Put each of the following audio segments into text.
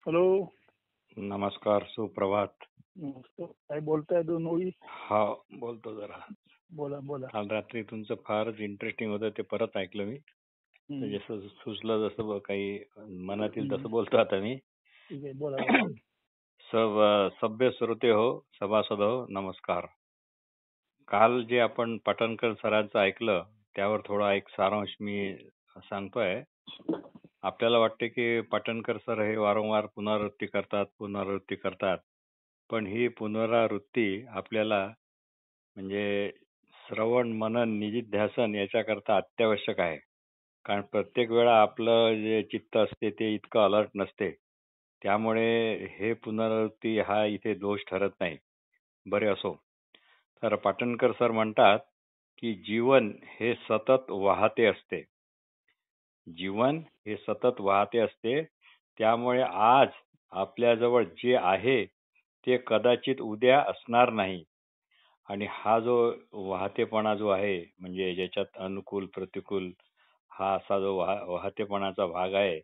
Hello. नमस्कार, सुप्रभात. नमस्कार. काय बोलताय दोन ओळी? हा, बोलतो जरा. बोला बोला. काल रात्री तुमचं फारच इंटरेस्टिंग होतं, ते परत ऐकलं मी. तर जसं सुचलं जसं काही मनातील तसं बोलतो आता मी. ठीक आहे, बोला बोला. सभ्य श्रोते हो, सभासद हो, नमस्कार. काल जे आपण पाटणकर सरांचं ऐकलं त्यावर थोडा एक सारांश मी सांगतोय. आपल्याला वाटते की पाटणकर सर हे वारंवार पुनरावृत्ती करतात. पण ही पुनरावृत्ती आपल्याला म्हणजे श्रवण, मनन, निधिध्यासन याच्याकरता अत्यावश्यक आहे. कारण प्रत्येक वेळा आपलं जे चित्त असते ते इतकं अलर्ट नसते. त्यामुळे हे पुनरावृत्ती हा इथे दोष ठरत नाही. बरे असो. तर पाटणकर सर म्हणतात की जीवन हे सतत वाहते असते. जीवन हे सतत वाहते असते. त्यामुळे आज आपल्याजवळ जे आहे ते कदाचित उद्या असणार नाही. आणि हा जो वाहतेपणा जो आहे म्हणजे ज्याच्यात अनुकूल प्रतिकूल हा असा जो वाहतेपणाचा भाग आहे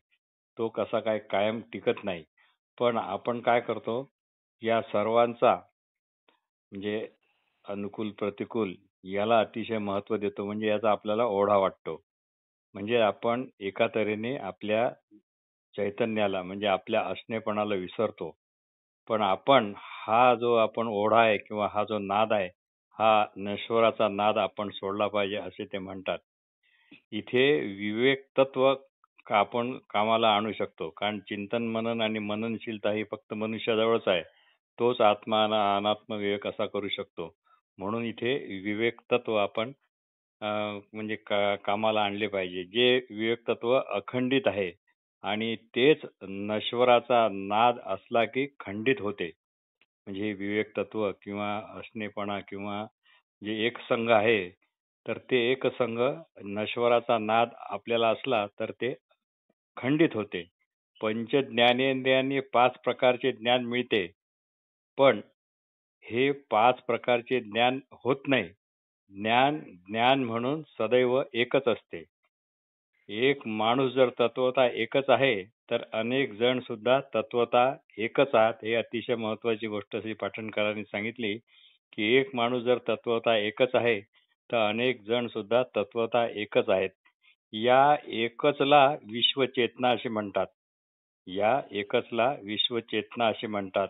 तो कसा काय कायम टिकत नाही. पण आपण काय करतो, या सर्वांचा म्हणजे अनुकूल प्रतिकूल याला अतिशय महत्त्व देतो. म्हणजे याचा आपल्याला ओढा वाटतो. म्हणजे आपण एका तऱ्हेने आपल्या चैतन्याला म्हणजे आपल्या असणेपणाला विसरतो. पण आपण हा जो आपण ओढा आहे किंवा हा जो नाद आहे हा नश्वराचा नाद आपण सोडला पाहिजे असे ते म्हणतात. इथे विवेक तत्व आपण कामाला आणू शकतो. कारण चिंतन मनन आणि मननशीलता ही फक्त मनुष्याजवळच आहे. तोच आत्मा अनात्म विवेक असा करू शकतो. म्हणून इथे विवेक तत्व आपण म्हणजे कामाला आणले पाहिजे. जे विवेक तत्व अखंडित आहे आणि तेच नश्वराचा नाद असला की खंडित होते. म्हणजे विवेक तत्व किंवा असणेपणा किंवा जे एकसंघ आहे तर ते एकसंघ नश्वराचा नाद आपल्याला असला तर ते खंडित होते. पंच ज्ञानेंद्रियांनी 5 प्रकारचे ज्ञान मिळते. पण हे 5 प्रकारचे ज्ञान होत नाही. ज्ञान म्हणून सदैव एकच असते. एक माणूस जर तत्वता एकच आहे तर अनेक जण सुद्धा तत्वता एकच आहेत. हे अतिशय महत्वाची गोष्ट श्री पाटणकरांनी सांगितली की एक माणूस जर तत्वता एकच आहे तर अनेक जण सुद्धा तत्वता एकच आहेत. या एकचला विश्वचेतना असे म्हणतात. या एकचला विश्वचेतना असे म्हणतात.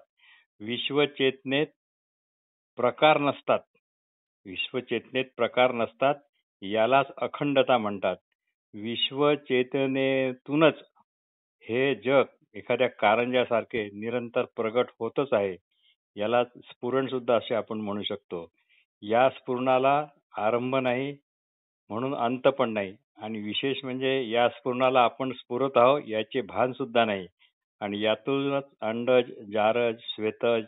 विश्वचेतनेत प्रकार नसतात. विश्वचेतनेत प्रकार नसतात. यालाच अखंडता म्हणतात. विश्वचेतनेतूनच हे जग एखाद्या कारंज्यासारखे निरंतर प्रगट होतच आहे. याला स्फुरण सुद्धा असे आपण म्हणू शकतो. या स्फुरणाला आरंभ नाही म्हणून अंत पण नाही. आणि विशेष म्हणजे या स्फुरणाला आपण स्फुरत आहोत याचे भान सुद्धा नाही. आणि यातूनच अंडज, जारज, श्वेतज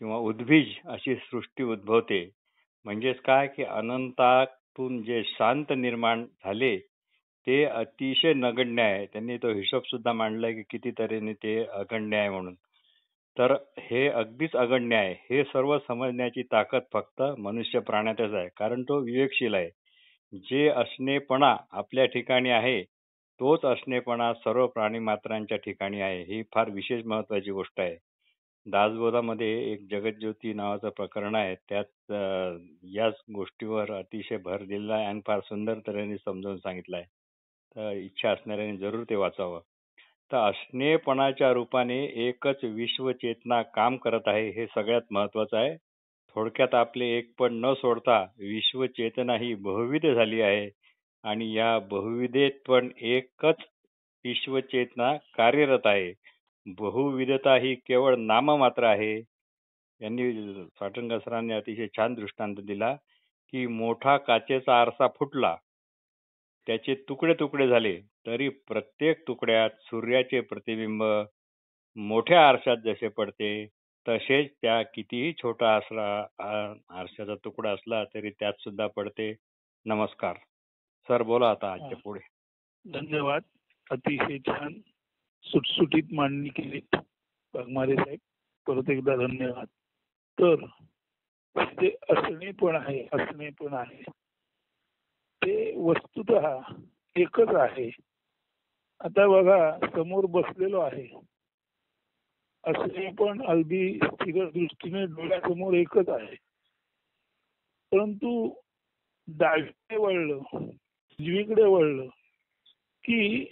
किंवा उद्भिज अशी सृष्टी उद्भवते. म्हणजेच काय की अनंतातून जे शांत निर्माण झाले ते अतिशय नगण्य आहे. त्यांनी तो हिशोब सुद्धा मांडलाय की किती तऱ्हेने ते अगण्य आहे म्हणून. तर हे अगदीच अगण्य आहे. हे सर्व समजण्याची ताकद फक्त मनुष्य प्राण्यातच आहे. कारण तो विवेकशील आहे. जे असणेपणा आपल्या ठिकाणी आहे तोच असणेपणा सर्व प्राणी मात्रांच्या ठिकाणी आहे. ही फार विशेष महत्वाची गोष्ट आहे. दासबोधामध्ये एक जगज्योती नावाचं प्रकरण आहे. त्यात याच गोष्टीवर अतिशय भर दिलेला आहे आणि फार सुंदर तऱ्हेने समजावून सांगितलं आहे. तर इच्छा असणाऱ्याने जरूर ते वाचावं. तर असणेपणाच्या रूपाने एकच विश्वचेतना काम करत आहे हे सगळ्यात महत्वाचं आहे. थोडक्यात आपले एक पण न सोडता विश्वचेतना ही बहुविध झाली आहे आणि या बहुविधेत पण एकच विश्वचेतना कार्यरत आहे. बहुविधता ही केवळ नाममात्र आहे. यांनी पाटणकर सरांनी अतिशय छान दृष्टांत दिला की मोठा काचेचा आरसा फुटला, त्याचे तुकडे तुकडे झाले तरी प्रत्येक तुकड्यात सूर्याचे प्रतिबिंब मोठ्या आरशात जसे पडते तसेच त्या कितीही छोटा आरशाचा तुकडा असला तरी त्यात सुद्धा पडते. नमस्कार सर, बोला आता आजच्या पुढे. धन्यवाद. अतिशय छान सुटसुटीत मांडणी केली वाघमारे साहेब. परत एकदा धन्यवाद. तर जे असणेपण आहे ते वस्तुतः एकच आहे आता बघा समोर बसलेलो आहे, असणे पण अगदी स्थिर दृष्टीने डोळ्यासमोर एकच आहे, परंतु डावीकडे वळलं उजवीकडे वळलं की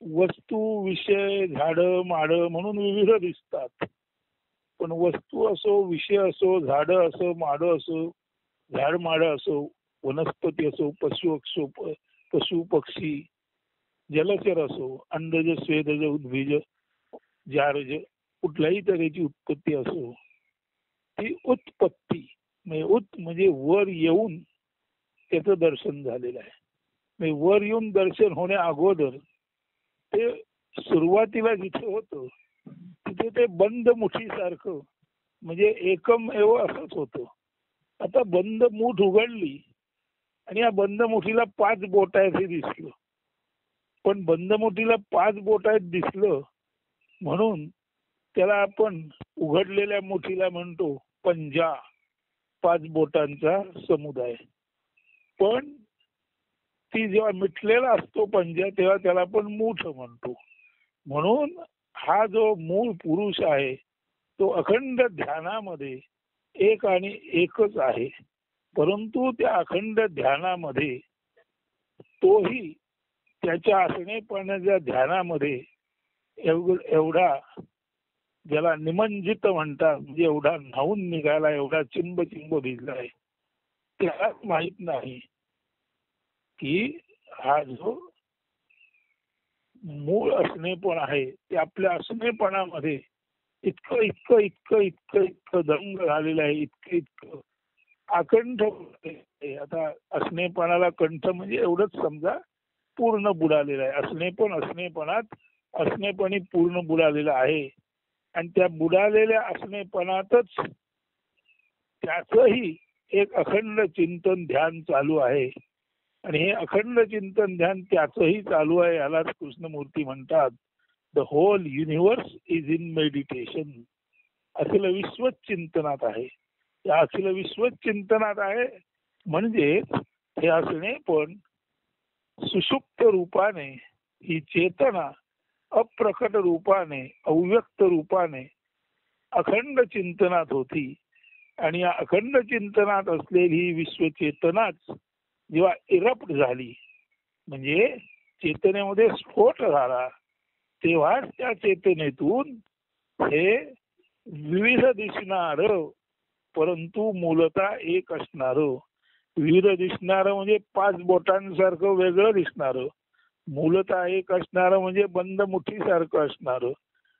वस्तू विषय झाडं माडं म्हणून विविध दिसतात. पण वस्तू असो, विषय असो, झाडं असो, माडं असो, झाड माडं असो, वनस्पती असो, पशु पक्षी, जलचर असो, अंडज स्वेदज उद्भिज जारज, कुठल्याही तऱ्हेची उत्पत्ती असो, ती उत्पत्ती म्हणजे वर येऊन त्याचं दर्शन झालेलं आहे. म्हणजे वर येऊन दर्शन होण्या अगोदर ते सुरुवातीला जिथे होतं तिथे ते बंद मुठीसारखं म्हणजे एकम एव असंच होतं. आता बंद मूठ उघडली आणि या बंद मुठीला 5 बोट आहेत हे दिसलं. पण बंद मुठीला 5 बोट आहेत दिसलं म्हणून त्याला आपण उघडलेल्या मुठीला म्हणतो पंजा, 5 बोटांचा समुदाय. पण ती जेव्हा मिटलेला असतो पंजा तेव्हा त्याला आपण मूठ म्हणतो. म्हणून हा जो मूळ पुरुष आहे तो अखंड ध्यानामध्ये एक आणि एकच आहे. परंतु त्या अखंड ध्यानामध्ये तोही त्याच्या असणेपणाच्या ध्यानामध्ये एवढा ज्याला निमंजित म्हणतात, म्हणजे एवढा न्हावून निघाला, एवढा चिंब भिजलाय, त्याला माहित नाही की हा जो मूळ असणेपण आहे ते आपल्या असणेपणामध्ये इतकं इतकं इतकं इतकं इतकं दंग झालेलं आहे, इतकं इतकं अकंठ. आता असणेपणाला कंठ म्हणजे एवढंच समजा पूर्ण बुडालेलं आहे. असणेपणात असणेपणी पूर्ण बुडालेलं आहे आणि त्या बुडालेल्या असणेपणातच त्याचंही एक अखंड चिंतन ध्यान चालू आहे. आणि हे अखंड चिंतन ध्यान त्याचंही चालू आहे. यालाच कृष्णमूर्ती म्हणतात the whole universe is in meditation. अखिल विश्वच चिंतनात आहे. या अखिल विश्वच चिंतनात आहे म्हणजे हे असणे पण सुषुप्त रूपाने ही चेतना अप्रकट रूपाने अव्यक्त रूपाने अखंड चिंतनात होती. आणि या अखंड चिंतनात असलेली विश्वचेतनाच जेव्हा इरप्ट झाली म्हणजे चेतनेमध्ये स्फोट झाला तेव्हाच त्या चेतनेतून हे विविध दिसणार परंतु मूलतः एक असणार, विविध दिसणार म्हणजे 5 बोटांसारखं वेगळं दिसणार, मूलतः एक असणार म्हणजे बंद मुठीसारखं असणार.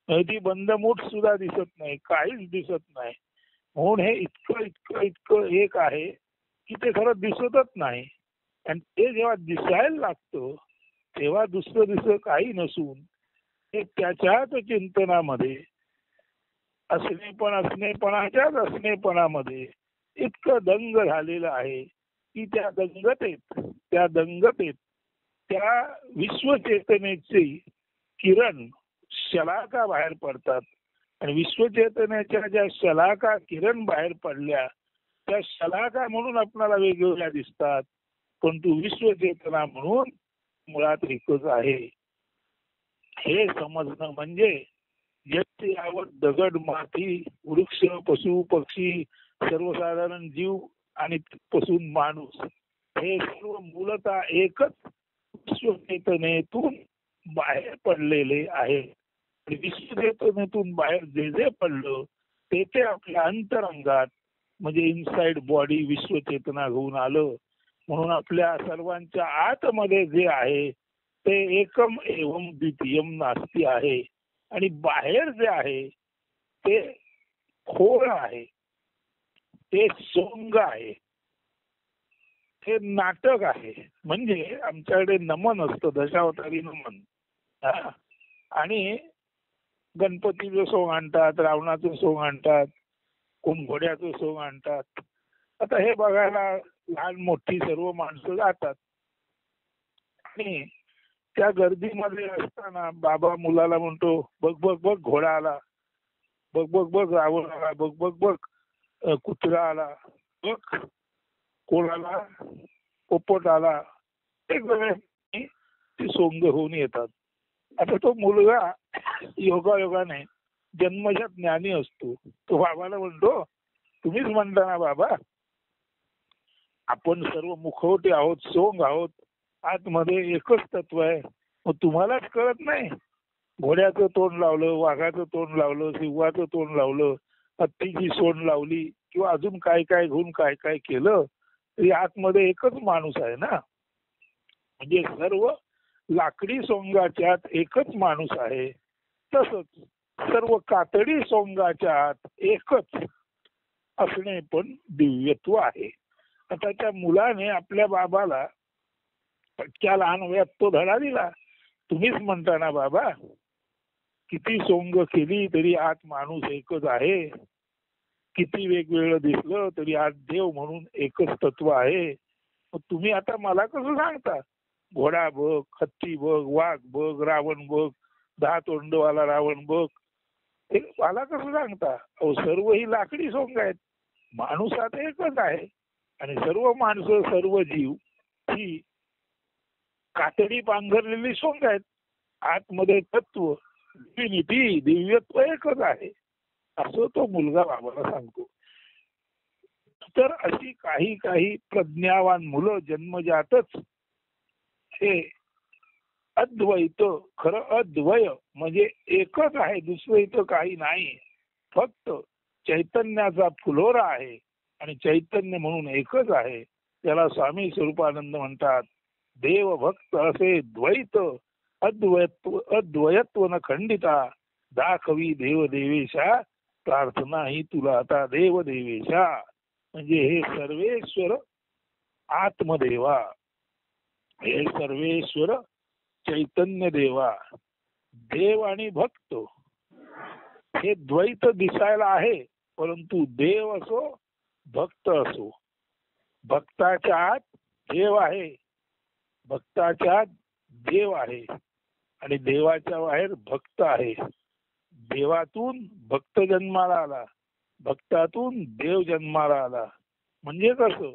ती बंद मुठ सुद्धा दिसत नाही, काहीच दिसत नाही. म्हणून हे इतकं इतकं इतकं एक आहे की ते खरं दिसतच नाही. आणि ते जेव्हा दिसायला लागतं तेव्हा दुसरं काही नसून ते त्याच्याच चिंतनामध्ये असणेपणाच्याच असणेपणामध्ये इतकं दंग झालेलं आहे की त्या दंगतेत त्या विश्वचेतनेचे किरण शलाका बाहेर पडतात. आणि विश्वचेतनेच्या ज्या शलाका किरण बाहेर पडल्या त्या शलाका म्हणून आपल्याला वेगवेगळ्या दिसतात, परंतु विश्वचेतना म्हणून मुळात एकच आहे. हे समजणं म्हणजे व्यक्ती यावर दगड माती वृक्ष पशु पक्षी सर्वसाधारण जीव आणि पासून माणूस हे सर्व मूलतः एकच विश्वचेतनेतून बाहेर पडलेले आहे. विश्वचेतनेतून बाहेर जे जे पडलं ते आपल्या अंतरंगात म्हणजे इनसाइड बॉडी विश्वचेतना घेऊन आलं. म्हणून आपल्या सर्वांच्या आतमध्ये जे आहे ते एकम एवम द्वितीयम नास्ती आहे. आणि बाहेर जे आहे ते खोळ आहे, ते सोंग आहे, हे नाटक आहे. म्हणजे आमच्याकडे नमन असतं, दशावतारी नमन. आणि गणपतीचं सोंग आणतात, रावणाचं सोंग आणतात, कोण घोड्याचं सोंग आणतात. आता हे बघायला लहान मोठी सर्व माणसं जातात. आणि त्या गर्दीमध्ये असताना बाबा मुलाला म्हणतो बघ बघ बघ घोडा आला, बघ बघ बघ रावण आला, बघ बघ बघ कुत्रा आला, बघ कोण आला, पोपट आला. वेगवेगळे ती सोंग होऊन येतात. आता तो मुलगा योगायोगाने जन्मजात ज्ञानी असतो. तो बाबाला म्हणतो, तुम्हीच म्हणता ना बाबा, आपण सर्व मुखवटे आहोत, सोंग आहोत, आतमध्ये एकच तत्व आहे. मग तुम्हालाच कळत नाही? घोड्याचं तोंड लावलं, वाघाचं तोंड लावलं, सिंहाचं तोंड लावलं, हत्तीची सोंड लावली किंवा अजून काय काय घेऊन काय काय केलं तरी आतमध्ये एकच माणूस आहे ना. म्हणजे सर्व लाकडी सोंगाच्यात एकच माणूस आहे. तसंच सर्व कातडी सोंगाच्या आत एकच असणे पण दिव्यत्व आहे. आता त्या मुलाने आपल्या बाबाला त्या लहान वयात तो धडा दिला. तुम्हीच म्हणता ना बाबा, किती सोंग केली तरी आत माणूस एकच आहे. किती वेगवेगळं दिसलं तरी आत देव म्हणून एकच तत्व आहे. मग तुम्ही आता मला कसं सांगता, घोडा बघ, हत्ती बघ, वाघ बघ, रावण बघ, 10 तोंडवाला रावण बघ, हे मला कसं सांगता? अहो सर्व ही लाकडी सोंग आहेत. माणूस आता एकच आहे. आणि सर्व माणसं, सर्व जीव ही कातडी पांघरलेली सोंग आहेत. आतमध्ये तत्व, डिव्हिनिटी, दिव्यत्व एकच आहे, असं तो मुलगा बाबाला सांगतो. तर अशी काही काही प्रज्ञावान मुलं जन्मजातच हे अद्वैत, खरं अद्वय म्हणजे एकच आहे, दुसरं इथं काही नाही, फक्त चैतन्याचा फुलोरा आहे आणि चैतन्य म्हणून एकच आहे. त्याला स्वामी स्वरूपानंद म्हणतात. देव भक्त असे द्वैत अद्वयत्व न खंडिता, दाखवी देव देवेशा, प्रार्थना ही तुला आता देव देवेशा. म्हणजे हे सर्वेश्वर आत्मदेवा, हे सर्वेश्वर चैतन्य देवा, देव आणि भक्त हे द्वैत दिसायला आहे, परंतु देव असो भक्त असो, भक्ताच्या आत देव आहे, भक्ताच्या आत देव आहे आणि देवाच्या बाहेर भक्त आहे. देवातून भक्त जन्माला आला, भक्तातून देव जन्माला आला. म्हणजे कसं,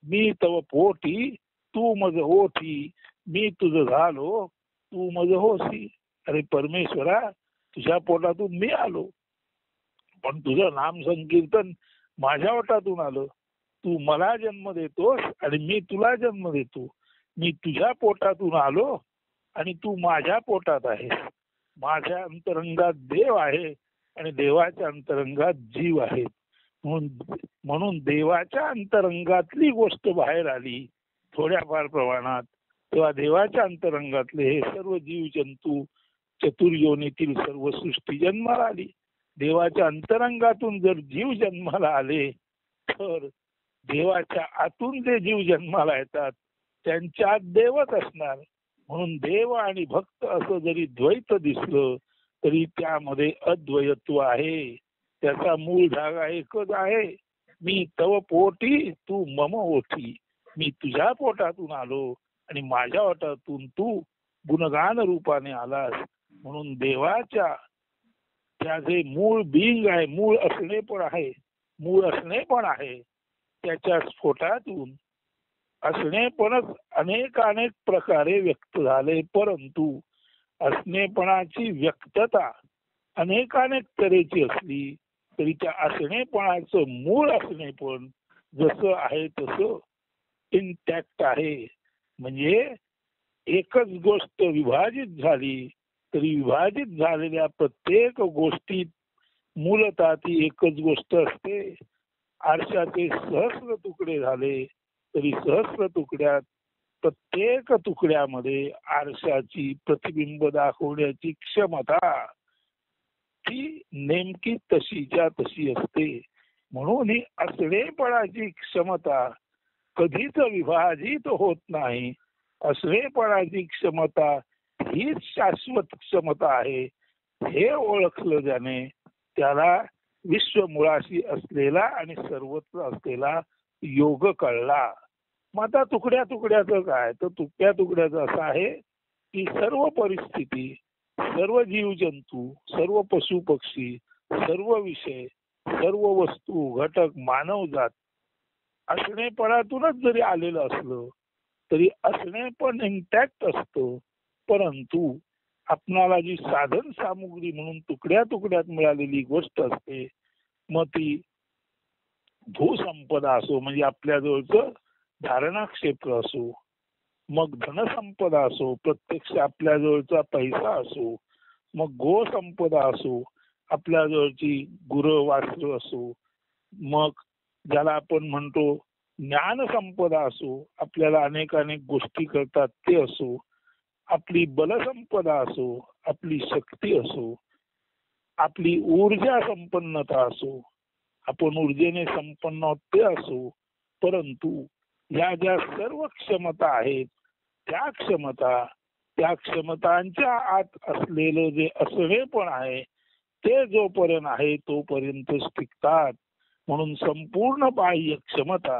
मी तव पोटी तू मज ओठी, मी तुझं झालो तू मज होसी. अरे परमेश्वरा, तुझ्या पोटातून मी आलो, पण तुझं नाम संकीर्तन माझ्या ओटातून आलं. तू मला जन्म देतोस आणि मी तुला जन्म देतो. मी तुझ्या पोटातून आलो आणि तू माझ्या पोटात आहेस. माझ्या अंतरंगात देव आहे आणि देवाच्या अंतरंगात जीव आहे. म्हणून देवाच्या अंतरंगातली गोष्ट बाहेर आली थोड्याफार प्रमाणात, तेव्हा देवाच्या अंतरंगातले हे सर्व जीव जंतू, चतुर्योनीतील सर्व सृष्टी जन्माला आली. देवाच्या अंतरंगातून जर जीव जन्माला आले तर देवाच्या आतून जे जीव जन्माला येतात त्यांच्यात देवच असणार. म्हणून देव आणि भक्त असं जरी द्वैत दिसलं तरी त्यामध्ये अद्वैत्व आहे. त्याचा मूळ धागा एकच आहे. मी तव पोटी तू मम ओठी, मी तुझ्या पोटातून आलो आणि माझ्या ओटातून तू गुणगान रूपाने आलास. म्हणून देवाच्या त्या जे मूळ बिंग आहे, मूळ असणे पण आहे, त्याच्या स्फोटातून असणेपणच अनेक प्रकारे व्यक्त झाले. परंतु असणेपणाची व्यक्तता अनेक तऱ्हेची असली तरी त्या असणेपणाचं मूळ असणेपण जसं आहे तसं इंटॅक्ट आहे. म्हणजे एकच गोष्ट विभाजित झाली तरी विभाजित झालेल्या प्रत्येक गोष्टीत मूलतः ती एकच गोष्ट असते. आरशाचे सहस्र तुकडे झाले तरी सहस्र तुकड्यात प्रत्येक तुकड्यामध्ये आरशाची प्रतिबिंब दाखवण्याची क्षमता ती नेमकी तशीच्या तशी असते. म्हणून ही असणेपणाची क्षमता कधीच विभाजित होत नाही. असणेपणाची क्षमता हीच शाश्वत क्षमता आहे. हे ओळखलं ज्याने त्याला विश्व मुळाशी असलेला आणि सर्वत्र असलेला योग कळला. मग आता तुकड्या तुकड्याचं काय, तर तुकड्या तुकड्याचं असं आहे की सर्व परिस्थिती, सर्व जीवजंतू, सर्व पशु पक्षी, सर्व विषय, सर्व वस्तू, घटक, मानवजात असणेपणातूनच जरी आलेलं असलं तरी असणेपण इंटॅक्ट असतं. परंतु आपणाला जी साधन सामुग्री म्हणून तुकड्या तुकड्यात मिळालेली गोष्ट असते, मग ती भूसंपदा असो म्हणजे आपल्या जवळचं धारणा क्षेत्र असो, मग धनसंपदा असो प्रत्यक्ष आपल्या जवळचा पैसा असो, मग गोसंपदा असो आपल्या जवळची गुरं वासरं असो, मग ज्याला आपण म्हणतो ज्ञान संपदा असो आपल्याला अनेक अनेक गोष्टी करतात ते असो, आपली बलसंपदा असो, आपली शक्ती असो, आपली ऊर्जा संपन्नता असो, आपण ऊर्जेने संपन्न आहोत ते असो, परंतु या ज्या सर्व क्षमता आहेत त्या क्षमतांच्या आत असलेलं जे असणे पण आहे ते जोपर्यंत आहे तोपर्यंतच टिकतात. म्हणून संपूर्ण बाह्य क्षमता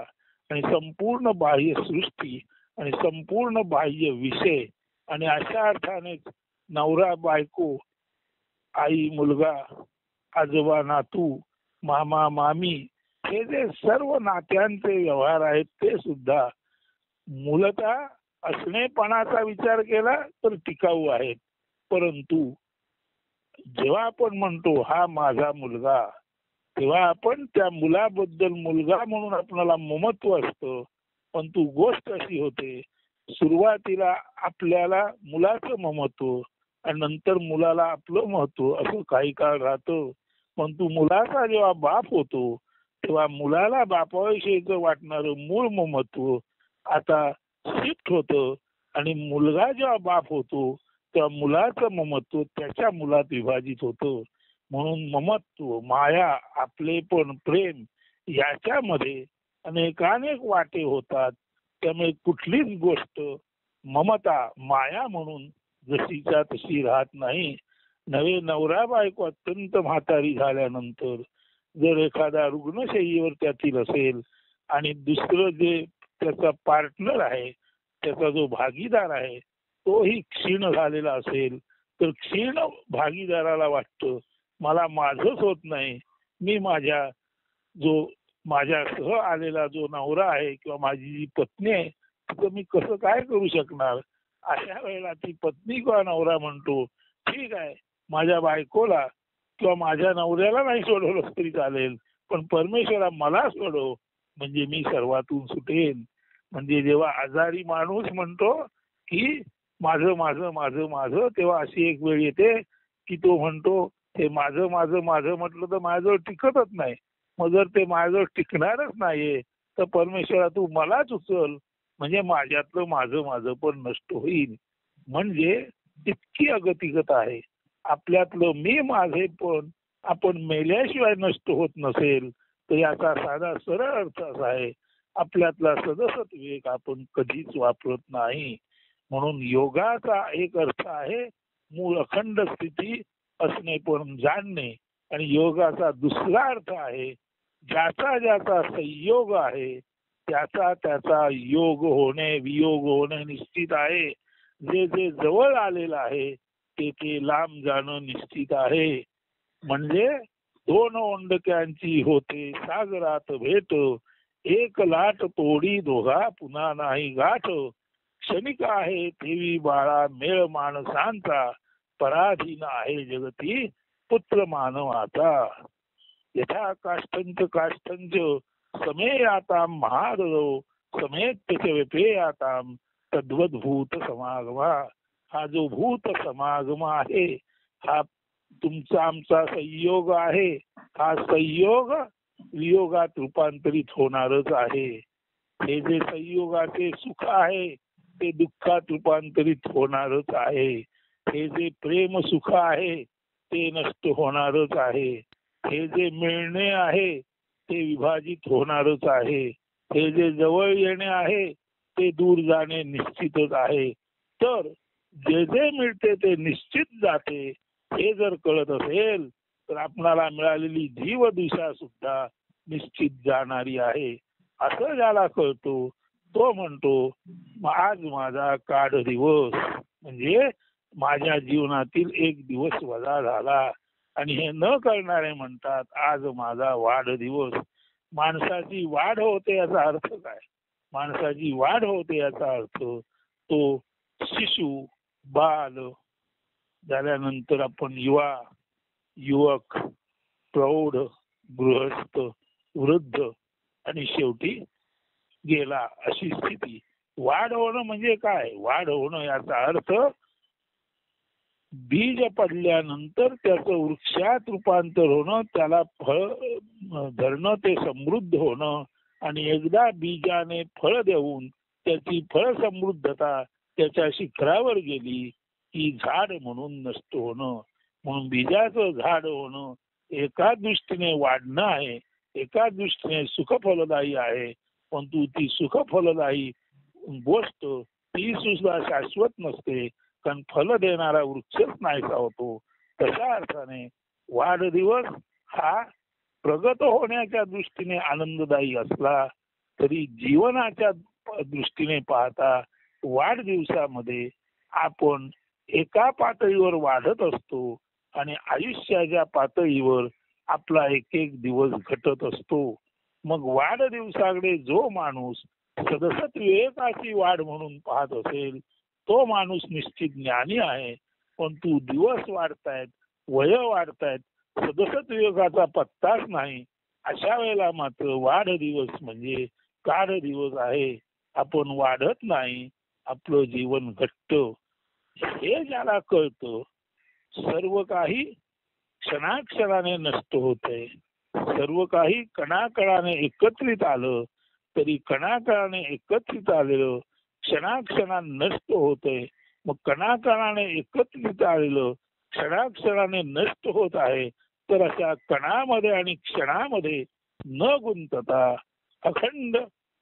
आणि संपूर्ण बाह्य सृष्टी आणि संपूर्ण बाह्य विषय आणि अशा अर्थाने नवरा बायको, आई मुलगा, आजोबा नातू, मामा मामी हे जे सर्व नात्यांचे व्यवहार आहेत ते सुद्धा मूलतः असणेपणाचा विचार केला तर टिकाऊ आहेत. परंतु जेव्हा आपण म्हणतो हा माझा मुलगा, तेव्हा आपण त्या मुलाबद्दल मुलगा म्हणून आपल्याला ममत्व असतं. पण तू गोष्ट अशी होते, सुरुवातीला आपल्याला मुलाचं ममत्व आणि नंतर मुलाला आपलं महत्व असं काही काळ राहतं. पण तू मुलाचा जेव्हा बाप होतो तेव्हा मुलाला बापाविषयीचं वाटणारं मूळ ममत्व आता शिफ्ट होतं आणि मुलगा जेव्हा बाप होतो तेव्हा मुलाचं ममत्व त्याच्या मुलात विभाजित होतं. म्हणून ममत्व, माया, आपलेपण, प्रेम याच्यामध्ये अनेकानेक वाटे होतात. त्यामुळे कुठलीच गोष्ट ममता माया म्हणून जशीच्या तशी राहत नाही. नवे नवरा बायको अत्यंत म्हातारी झाल्यानंतर जर एखादा रुग्णशय्येवर त्यातील असेल आणि दुसरं जे त्याचा पार्टनर आहे, त्याचा जो भागीदार आहे तोही क्षीण झालेला असेल तर क्षीण भागीदाराला वाटतं मला माझंच होत नाही, मी माझ्यासह आलेला जो नवरा आहे किंवा माझी जी पत्नी आहे तिथं मी कसं काय करू शकणार. अशा वेळेला ती पत्नी किंवा नवरा म्हणतो ठीक आहे माझ्या बायकोला किंवा माझ्या नवऱ्याला नाही सोडवलं तरी चालेल, पण परमेश्वरा मला सोडव म्हणजे मी सर्वातून सुटेन. म्हणजे जेव्हा आजारी माणूस म्हणतो की माझं माझं माझं माझं, तेव्हा अशी एक वेळ येते की तो म्हणतो ते माझं माझं माझं म्हटलं तर माझ्याजवळ टिकतच नाही. मग जर ते माझ्याजवळ टिकणारच नाहीये तर परमेश्वरा तू मलाच उचल म्हणजे माझ्यातलं माझं माझं पण नष्ट होईल. म्हणजे इतकी अगतिगत आहे आपल्यातलं मी माझे पण आपण मेल्याशिवाय नष्ट होत नसेल तर याचा साधा सरळ अर्थ असा आहे आपल्यातला सदसत विवेक आपण कधीच वापरत नाही. म्हणून योगाचा एक अर्थ आहे मूळ अखंड स्थिती असणे पण जाणणे, आणि योगाचा दुसरा अर्थ आहे ज्याचा ज्याचा संयोग आहे त्याचा त्याचा योग होणे वियोग होणे निश्चित आहे. जे जे जवळ आलेलं आहे ते ते लांब जाणं निश्चित आहे. म्हणजे दोन ओंडक्यांची होते सागरात भेट, एक लाट तोडी दोघा पुन्हा नाही गाठ, क्षणिक आहे देवी बाळा मेळ माणसांचा, पराधीन आहे जगती पुत्र मानवाचा. यथा काष्ठंच काष्ठंच समेयाताम महादो समेत्य व्यपेयाताम तद्वद्भूत समागमा. हा जो भूत समागम आहे हा तुमचा आमचा संयोग आहे. हा संयोग वियोगात रूपांतरित होणारच आहे. हे जे संयोगाचे सुख आहे ते दुःखात रूपांतरित होणारच आहे. हे जे प्रेम सुख आहे ते नष्ट होणारच आहे. हे जे मिळणे आहे ते विभाजित होणारच आहे. हे जे जवळ येणे आहे ते दूर जाणे निश्चितच आहे. तर जे जे मिळते ते निश्चित जाते हे जर कळत असेल तर आपणाला मिळालेली जीवदिशा सुद्धा निश्चित जाणारी आहे. असं ज्याला कळतो तो म्हणतो आज माझा काढ दिवस, म्हणजे माझ्या जीवनातील एक दिवस वजा झाला. आणि हे न करणारे म्हणतात आज माझा वाढदिवस. माणसाची वाढ होते याचा अर्थ काय? माणसाची वाढ होते याचा अर्थ तो शिशु बाल झाल्यानंतर आपण युवा, युवक, प्रौढ, गृहस्थ, वृद्ध आणि शेवटी गेला अशी स्थिती. वाढ होणं म्हणजे काय? वाढ होणं याचा अर्थ बीज पडल्यानंतर त्याचं वृक्षात रूपांतर होणं, त्याला फळ धरणं, ते समृद्ध होणं आणि एकदा बीजाने फळ देऊन त्याची फळ समृद्धता त्याच्या शिखरावर गेली की झाड म्हणून नष्ट होणं. म्हणून बीजाचं झाड होणं एका दृष्टीने वाढणं आहे, एका दृष्टीने सुखफलदायी आहे. परंतु ती सुखफलदायी गोष्ट ती सुद्धा शाश्वत नसते, कारण फल देणारा वृक्षच नाहीसा होतो. तशा अर्थाने वाढदिवस हा प्रगत होण्याच्या दृष्टीने आनंददायी असला तरी जीवनाच्या दृष्टीने पाहता वाढदिवसामध्ये आपण एका पातळीवर वाढत असतो आणि आयुष्याच्या पातळीवर आपला एक एक दिवस घटत असतो. मग वाढदिवसाकडे जो माणूस सदसत विवेकाची वाढ म्हणून पाहत असेल तो माणूस निश्चित ज्ञानी आहे. परंतु दिवस वाढतायत, वय वाढतायत, सदसत विवेकाचा पत्ताच नाही. अशा वेळेला मात्र वाढदिवस म्हणजे काढ दिवस आहे. आपण वाढत नाही, आपलं जीवन घट्ट. हे ज्याला कळतं सर्व काही क्षणाक्षणाने नष्ट होतंय, सर्व काही कणाकणाने एकत्रित आलं तरी कणाकणाने एकत्रित आलेलं क्षणाक्षणाने नष्ट होतंय. मग कणाकणाने एकत्रित आलेलं क्षणाक्षणाने नष्ट होत आहे. तर अशा कणामध्ये आणि क्षणामध्ये न गुंतता अखंड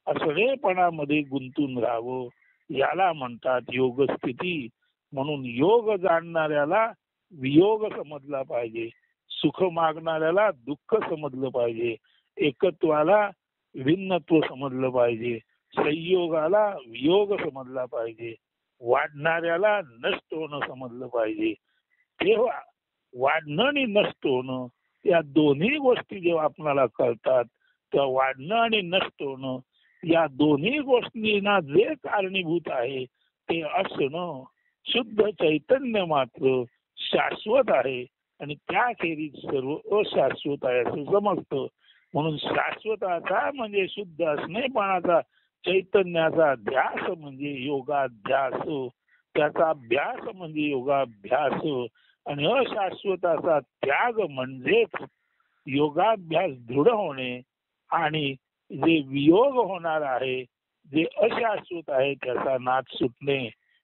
असणेपणामध्ये गुंतून राहावं, याला म्हणतात योग स्थिती. म्हणून योग जाणणाऱ्याला वियोग समजला पाहिजे, सुख मागणाऱ्याला दुःख समजलं पाहिजे, एकत्वाला भिन्नत्व समजलं पाहिजे, संयोगाला वियोग समजला पाहिजे, वाढणाऱ्याला नष्ट होणं समजलं पाहिजे. तेव्हा वाढणं आणि नष्ट होणं या दोन्ही गोष्टी जेव्हा आपल्याला कळतात तेव्हा वाढणं आणि नष्ट होणं या दोन्ही गोष्टींना जे कारणीभूत आहे ते असणं शुद्ध चैतन्य मात्र शाश्वत आहे आणि त्याखेरीज सर्व अशाश्वत आहे असं समजतं. म्हणून शाश्वताचा म्हणजे शुद्ध असणेपणाचा चैतन्याचा ध्यास म्हणजे योगाध्यास, त्याचा अभ्यास म्हणजे योगाभ्यास आणि अशाश्वताचा त्याग म्हणजेच योगाभ्यास दृढ होणे आणि जे वियोग होणार आहे, जे अशाश्वत आहे त्याचा नाच सुटणे.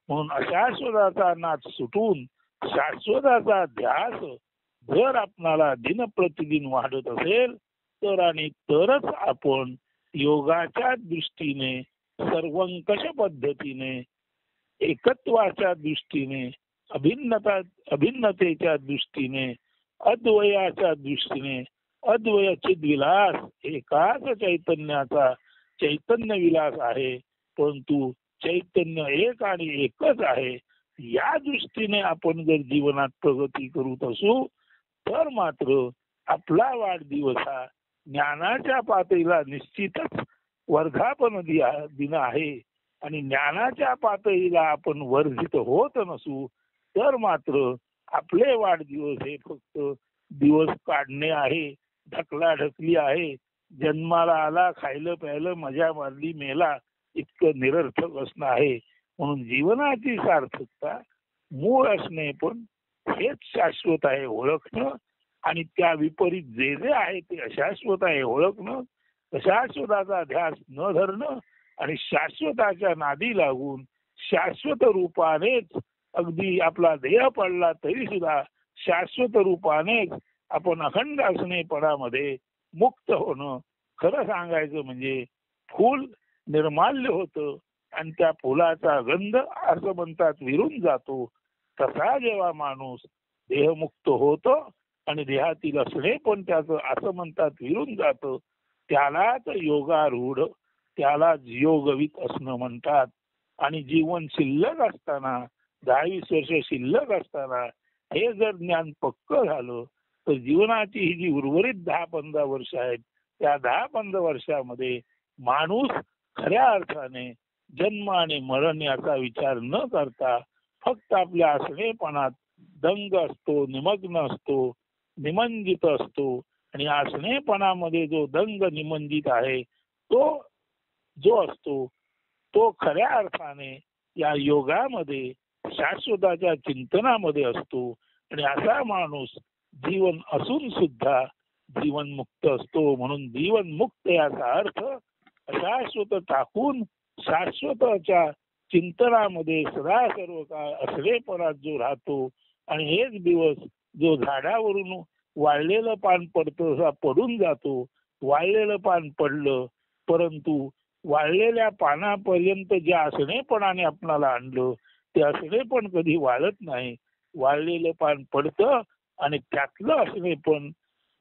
म्हणून अशाश्वताचा नाच सुटून शाश्वताचा ध्यास जर आपणाला दिन प्रतिदिन वाढत असेल तर आणि तरच आपण योगाच्या दृष्टीने सर्वंकष पद्धतीने एकत्वाच्या दृष्टीने अभिन्नतेच्या दृष्टीने अद्वयाच्या दृष्टीने अद्वय चिद्विलास एकाच चैतन्याचा चैतन्य विलास आहे, परंतु चैतन्य एक आणि एकच आहे. या दृष्टीने आपण जर जीवनात प्रगती करीत असू तर मात्र आपला वाढदिवस हा ज्ञानाच्या पातळीला निश्चितच वर्धापन दिन आहे आणि ज्ञानाच्या पातळीला आपण वर्धित होत नसू तर मात्र आपले वाढदिवस हे फक्त दिवस काढणे आहे, ढकलाढकली आहे, जन्माला आला, खायलं प्यायलं, मजा मारली, मेला, इतकं निरर्थक असणं आहे. म्हणून जीवनाची सार्थकता मूळ असणे पण हेच शाश्वत आहे ओळखणं आणि त्या विपरीत जे जे आहे ते अशाश्वत आहे ओळखणं, अशाश्वताचा ध्यास न धरणं आणि शाश्वताच्या नादी लागून शाश्वत रूपानेच अगदी आपला देह पडला तरी सुद्धा शाश्वत रूपानेच आपण अखंड असणेपणामध्ये मुक्त होणं. खरं सांगायचं म्हणजे फूल निर्माल्य होतं आणि त्या फुलाचा गंध असं म्हणतात विरून जातो. तसा जेव्हा माणूस देहमुक्त होतो आणि देहातील असणे पण त्याचं असं म्हणतात विरून जातं, त्यालाच योगारूढ, त्यालाच योगवित असणं म्हणतात. आणि जीवन शिल्लक असताना 10-20 वर्ष शिल्लक असताना हे जर ज्ञान पक्क झालं तर जीवनाची ही जी उर्वरित 10-15 वर्ष आहेत त्या 10-15 वर्षामध्ये माणूस खऱ्या अर्थाने जन्म आणि मरण याचा विचार न करता फक्त आपल्या असणेपणात दंग असतो, निमग्न असतो, निमंजित असतो. आणि असणेपणामध्ये जो दंग निमंजित आहे तो जो असतो तो खऱ्या अर्थाने या योगामध्ये शाश्वताच्या चिंतनामध्ये असतो. आणि असा माणूस जीवन असून सुद्धा जीवनमुक्त असतो. म्हणून जीवनमुक्त याचा अर्थ अशाश्वत टाकून शाश्वताच्या चिंतनामध्ये सदा सर्व काळ असलेपणात जो राहतो. आणि हेच दिवस जो झाडावरून वाळलेलं पान पडतं तसा पडून जातो. वाळलेलं पान पडलं परंतु वाळलेल्या पानापर्यंत ज्या असणेपणाने आपणाला आणलं ते असणेपण कधी वाळत नाही. वाळलेलं पान पडतं आणि त्यातलं असणेपण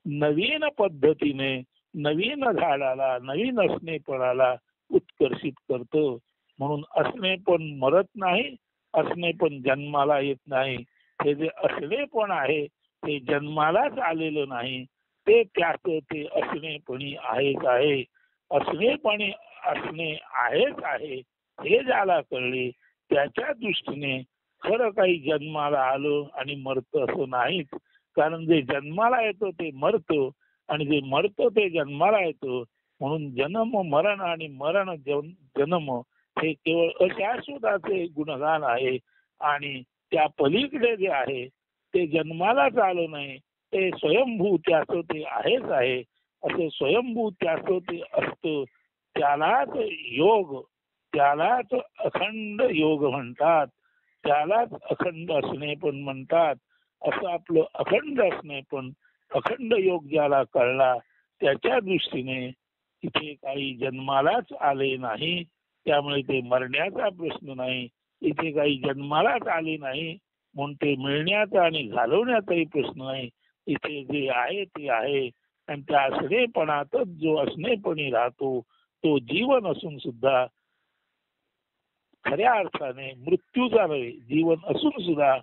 नवीन पद्धतीने नवीन झाडाला नवीन असणेपणाला उत्कर्षित करतं. म्हणून असणेपण मरत नाही, असणेपण जन्माला येत नाही. हे जे असणेपण आहे ते जन्मालाच आलेलं नाही, ते त्याचं ते असणेपणी आहेच आहे. असणेपणी असणे आहेच आहे हे ज्याला कळले त्याच्या दृष्टीने खरं काही जन्माला आलं आणि मरतं असं नाहीच. कारण जे जन्माला येतं ते मरतं आणि जे मरतं ते जन्माला येतं. म्हणून जन्म मरण आणि मरण जन्म हे केवळ अशाश्वताचे गुणगान आहे. आणि त्या पलीकडे जे आहे ते जन्मालाच आलं नाही, ते स्वयंभू त्याचं ते आहेच आहे. असं स्वयंभू त्याचं ते असतं त्यालाच योग, त्यालाच अखंड योग म्हणतात, त्यालाच अखंड असणे पण म्हणतात. असं आपलं अखंड असणे पण अखंड योग ज्याला कळला त्याच्या दृष्टीने इथे काही जन्मालाच आले नाही, त्यामुळे ते मरण्याचा प्रश्न नाही. इथे काही जन्मालाच आले नाही म्हणून ते मिळण्याचा आणि घालवण्याचाही प्रश्न नाही. इथे जे आहे ते आहे. आणि त्या असणेपणातच जो असणेपणी राहतो तो जीवन असून सुद्धा खऱ्या अर्थाने मृत्यूचा नव्हे, जीवन असून सुद्धा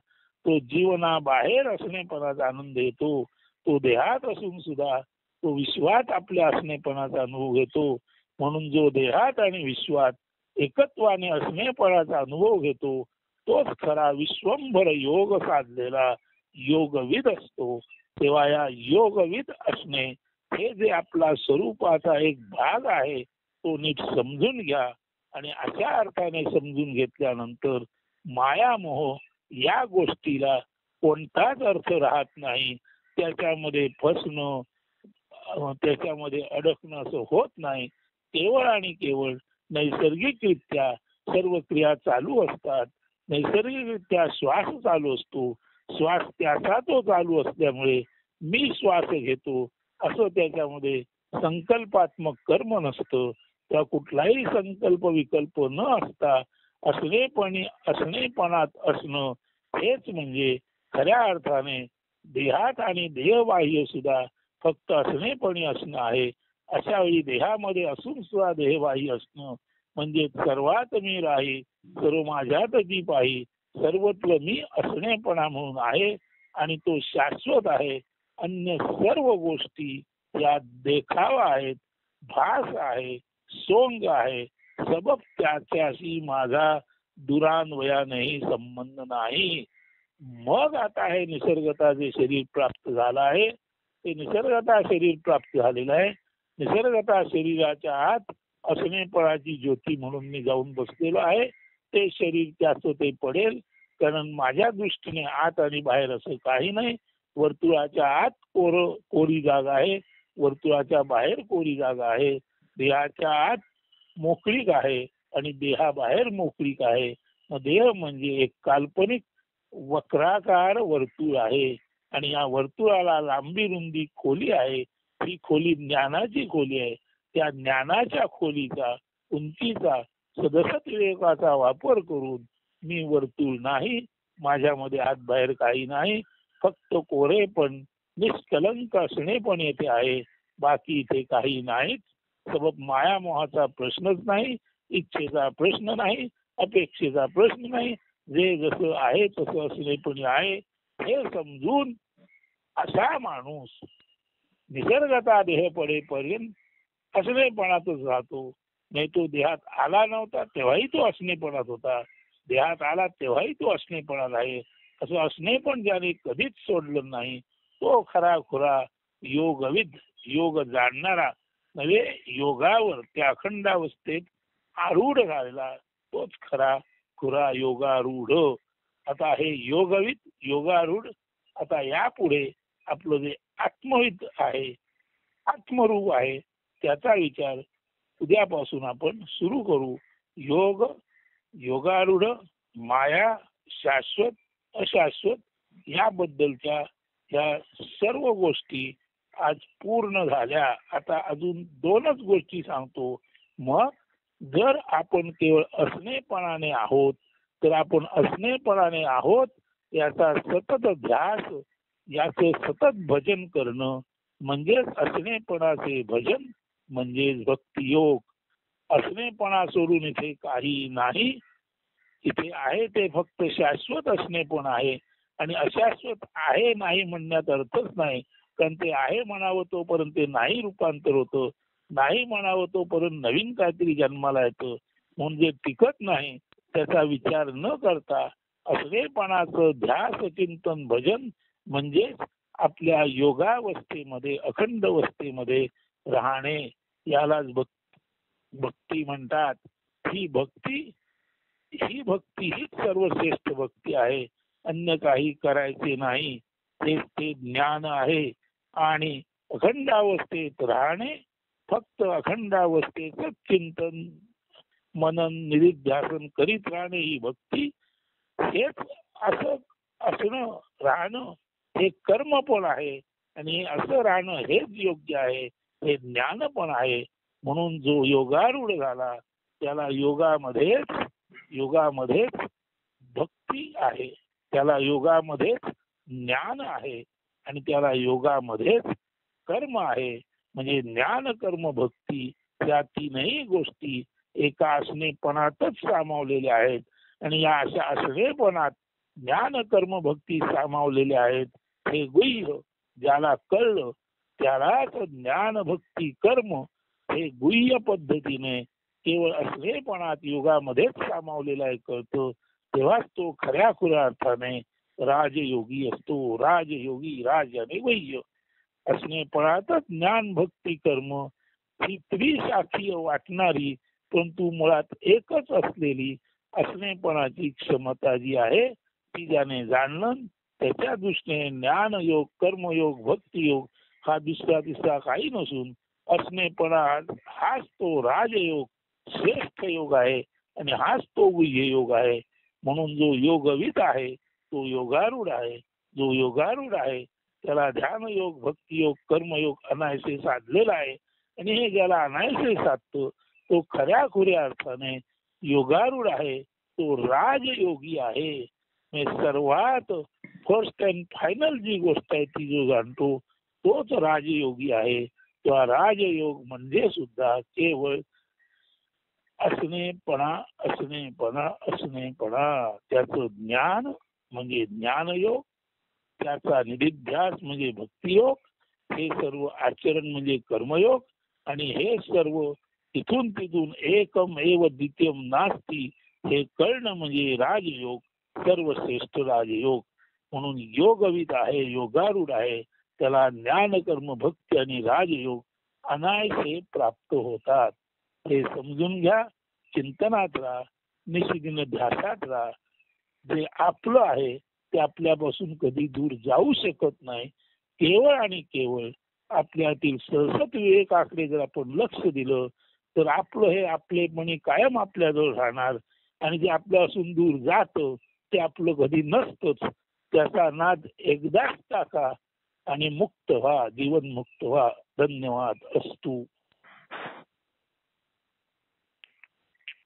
तो जीवनाबाहेर असणेपणाचा आनंद येतो. तो देहात असून सुद्धा तो विश्वात आपल्या असणेपणाचा अनुभव घेतो. म्हणून जो देहात आणि विश्वात एकत्वाने असणेपणाचा अनुभव घेतो तोच खरा विश्वंभर योग साधलेला योगविद असतो. तेव्हा या योगविद असणे हे जे आपला स्वरूपाचा एक भाग आहे तो नीट समजून घ्या. आणि अशा अर्थाने समजून घेतल्यानंतर मायामोह या गोष्टीला कोणताच अर्थ राहत नाही. त्याच्यामध्ये फसणं, त्याच्यामध्ये अडकणं असं होत नाही. केवळ आणि केवळ नैसर्गिकरित्या सर्व क्रिया चालू असतात. नैसर्गिकरित्या श्वास चालू असतो. श्वास त्याचा तो चालू असल्यामुळे मी श्वास घेतो असं त्याच्यामध्ये संकल्पात्मक कर्म नसतं. त्या कुठलाही संकल्प विकल्प न असता असणेपणात असणं हेच म्हणजे खऱ्या अर्थाने देहात आणि देहबाह्य सुद्धा फक्त असणेपणी असणं आहे. अशा वेळी देहामध्ये असून सुद्धा देहबाह्य असणं म्हणजे सर्वात मी राही सर्व माझ्यात जी पाही सर्वत्र मी असणेपणा म्हणून आहे. आणि तो शाश्वत आहे. अन्य सर्व गोष्टी या देखावा आहेत, भास आहे, सोंग आहे. सबब त्याच्याशी माझा दुरान्वयानेही संबंध नाही. मग आता हे निसर्गता जे शरीर प्राप्त झालं आहे ते निसर्गता शरीर प्राप्त झालेलं आहे. निसर्गता शरीराच्या आत असणेपणाची ज्योती म्हणून मी जाऊन बसलेलो आहे. ते शरीर त्याचं ते पडेल. कारण माझ्या दृष्टीने आत आणि बाहेर असं काही नाही. वर्तुळाच्या आत कोरी जागा आहे, वर्तुळाच्या बाहेर कोरी जागा आहे. देहाच्या आत मोकळीक आहे आणि देहाबाहेर मोकळीक आहे. मग देह म्हणजे एक काल्पनिक वक्राकार वर्तुळ आहे. आणि या वर्तुळाला लांबी रुंदी खोली आहे. ही खोली ज्ञानाची खोली आहे. त्या ज्ञानाच्या खोलीचा उंचीचा सदसत विवेकाचा वापर करून मी वर्तुळ नाही, माझ्यामध्ये आत बाहेर काही नाही, फक्त कोरेपण निष्कलंक असणे पण येथे आहे. बाकी इथे काही नाहीच. सबब मायामोहाचा प्रश्नच नाही, इच्छेचा प्रश्न नाही, अपेक्षेचा प्रश्न नाही. जे जसं आहे तसं असणे पण आहे हे समजून असा माणूस निसर्गता देह पडेपर्यंत असणेपणातच राहतो. नाही तो देहात आला नव्हता तेव्हाही तो असणेपणात होता. देहात आला तेव्हाही तो असणेपणात आहे. असं असणे पण ज्याने कधीच सोडलं नाही तो खरा खुरा योगविद, योग जाणणारा नव्हे योगावर त्या अखंडावस्थेत आरूढ झालेला तोच खरा खुरा योगारूढ. आता हे योगविद, योगारूढ, आता यापुढे आपलं जे आत्महित आहे, आत्मरूप आहे, त्याचा विचार उद्यापासून आपण सुरू करू. योग, योगारूढ, माया, शाश्वत, अशाश्वत याबद्दलच्या ह्या सर्व गोष्टी आज पूर्ण झाल्या. आता अजून 2च गोष्टी सांगतो. मग जर आपण केवळ असणेपणाने आहोत तर आपण असणेपणाने आहोत याचा सतत ध्यास, याचं सतत भजन करणं म्हणजेच असणेपणाचे भजन, म्हणजेच भक्तियोग. असणेपणा सोडून इथे काही नाही. इथे आहे ते फक्त शाश्वत असणेपण आहे. आणि अशाश्वत आहे नाही म्हणण्यात अर्थच नाही. कारण ते आहे म्हणावं तोपर्यंत ते नाही रूपांतर होतं, नाही म्हणावं तोपर्यंत नवीन काहीतरी जन्माला येतं. म्हणजे टिकत नाही. त्याचा विचार न करता असणेपणाचं ध्यास, चिंतन, भजन म्हणजेच आपल्या योगावस्थेमध्ये, अखंड अवस्थेमध्ये राहणे, यालाच भक्ती म्हणतात. ही भक्ती हीच सर्वश्रेष्ठ भक्ती आहे. अन्य काही करायचे नाही. तेच ते ज्ञान आहे. आणि अखंडावस्थेत राहणे, फक्त अखंडावस्थेच चिंतन, मनन, निधिध्यासन करीत राहणे ही भक्ती. हेच असं असणं, राहणं हे कर्म पण आहे. आणि असं राहणं हेच योग्य आहे, हे ज्ञान पण आहे. म्हणून जो योगारूढ झाला त्याला योगामध्येच भक्ती आहे, त्याला योगामध्येच ज्ञान आहे, आणि त्याला योगामध्येच कर्म आहे. म्हणजे ज्ञान, कर्म, भक्ती या 3ही गोष्टी एका असणेपणातच सामावलेल्या आहेत. आणि या अशा असणेपणात ज्ञान, कर्म, भक्ती सामावलेल्या आहेत. हे गुह्य ज्याला कळलं त्यालाच ज्ञान, भक्ती, कर्म हे गुह्य पद्धतीने केवळ असणेपणात योगामध्येच सामावलेला आहे कळतं. तेव्हाच तो खऱ्या खुऱ्या अर्थाने राजयोगी असतो. राजयोगी, राज आणि वैय. असणेपणातच ज्ञान, भक्ती, कर्म ही त्रिशाखीय वाटणारी परंतु मुळात एकच असलेली असणेपणाची क्षमता जी आहे ती ज्याने जाणलं त्याच्या दृष्टीने ज्ञानयोग, कर्मयोग, भक्तियोग हा दुसरा तिसरा काही नसून असणेपणा हाच तो राजयोग, श्रेष्ठ योग आहे. आणि हाच तो गुह्य योग आहे. म्हणून जो योगविद आहे तो योगारूढ आहे. जो योगारूढ आहे त्याला ध्यानयोग, भक्तियोग, कर्मयोग अनायसे साधलेला आहे. आणि हे ज्याला अनायसे साधतो तो खऱ्या खुऱ्या अर्थाने योगारूढ आहे, तो राजयोगी आहे. सर्वात फर्स्ट अँड फायनल जी गोष्ट आहे ती जो जाणतो तोच राजयोगी आहे. तो राजयोग म्हणजे सुद्धा केवळ असणेपणा, असणेपणा, असणेपणा. त्याचं ज्ञान म्हणजे ज्ञानयोग, त्याचा निधिध्यास म्हणजे भक्तियोग, हे सर्व आचरण म्हणजे कर्मयोग, आणि हे सर्व इथून तिथून एकम एव द्वितीयम नास्ती हे कळणं म्हणजे राजयोग, सर्वश्रेष्ठ राजयोग. म्हणून योगविद आहे, योगारूढ आहे, त्याला ज्ञान, कर्म, भक्ती आणि राजयोग अनायसे प्राप्त होतात. हे समजून घ्या. चिंतनात राहा, निशिदिन ध्यासात राहा. जे आपलं आहे ते आपल्यापासून कधी दूर जाऊ शकत नाही. केवळ आणि केवळ आपल्यातील सरसत विवेकाकडे जर आपण लक्ष दिलं तर आपलं हे आपलेपणी कायम आपल्याजवळ राहणार. आणि जे आपल्यापासून दूर जातं ते आपलं कधी नसतंच. त्याचा नाद एकदाच टाका आणि मुक्त व्हा, जीवन मुक्त व्हा. धन्यवाद. अस्तु.